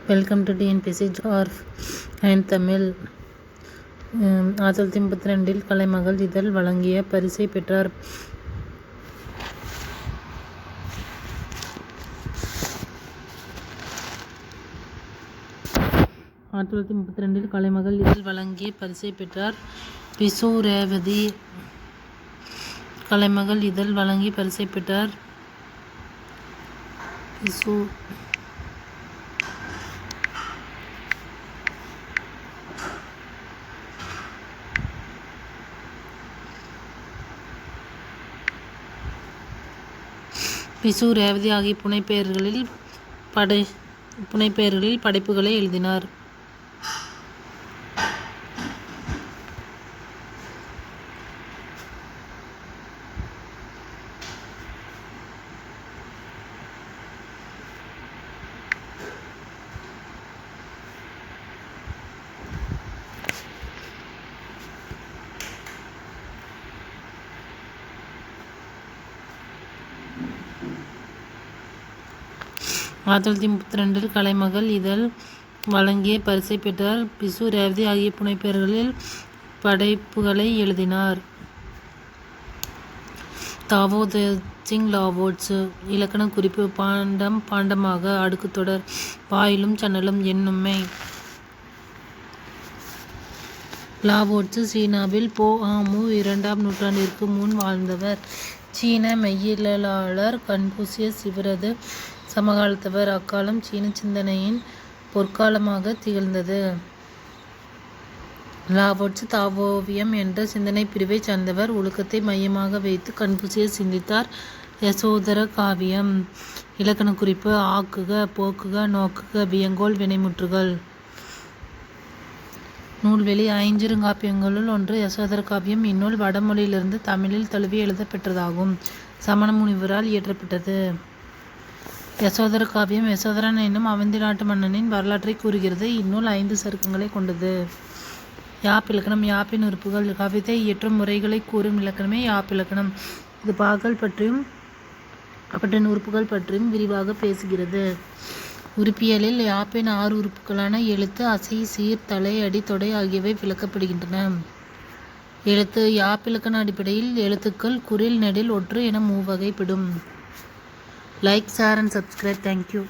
Welcome to TNPSC ஜார்ஃப் and Tamil. 1932 Kalaimagal இதழ் வழங்கிய பரிசை பெற்றார். கலைமகள் இதழ் வழங்கிய பரிசை பெற்றார். பிசு ரேவதி கலைமகள் இதழ் வழங்கி பரிசை பெற்றார். பிசு ரேவதி ஆகிய புனைப்பெயர்களில் படைப்புகளை எழுதினார். கலைமகள் இதழ் வழங்கிய பரிசை பெற்றார். பிசு ரேவதி ஆகிய புனைப்பெயர்களில் படைப்புகளை எழுதினார். தாவோ சிங் லாவோட்ஸ் இலக்கண குறிப்பு. பாண்டம் பாண்டமாக அடுக்குத்தொடர் வாயிலும் சன்னலும் என்னும்மை. லாவோட்ஸ் சீனாவில் பொ.ஆ.மு. 2ஆம் நூற்றாண்டிற்கு முன் வாழ்ந்தவர். சீன மெய்யியலாளர். கன்பூசியஸ் இவரது சமகாலத்தவர். அக்காலம் சீன சிந்தனையின் பொற்காலமாக திகழ்ந்தது. லாவோட்ஸ் தாவோவியம் என்ற சிந்தனை பிரிவை சார்ந்தவர். ஒழுக்கத்தை மையமாக வைத்து கன்பூசியஸ் சிந்தித்தார். யசோதர காவியம். இலக்கண குறிப்பு. ஆக்குக, போக்குக, நோக்குக, வியங்கோல், வினைமுற்றுகள். நூல்வெளி. ஐஞ்சிறுகாப்பியங்களுள் ஒன்று யசோதர காவியம். இந்நூல் வடமொழியிலிருந்து தமிழில் தழுவி எழுதப்பெற்றதாகும். சமண முனிவரால் இயற்றப்பட்டது. யசோதர காவியம் யசோதரன் என்னும் அவந்தி நாட்டு மன்னனின் வரலாற்றை கூறுகிறது. இந்நூல் 5 சருக்கங்களை கொண்டது. யாப்பிலக்கணம். யாப்பின் உறுப்புகள். கவிதை இயற்றும் முறைகளை கூறும் இலக்கணமே யாப்பிலக்கணம். இது பாக்கள் பற்றியும் அவற்றின் உறுப்புகள் பற்றியும் விரிவாக பேசுகிறது. உறுப்பியலில் யாப்பின் 6 உறுப்புகளான எழுத்து, அசை, சீர், தலை, அடி, தொடை ஆகியவை விளக்கப்படுகின்றன. எழுத்து. யாப்பிலக்கண அடிப்படையில் எழுத்துக்கள் குறில், நெடில், ஒற்று என 3 வகைப்படும். Like, share and subscribe. Thank you.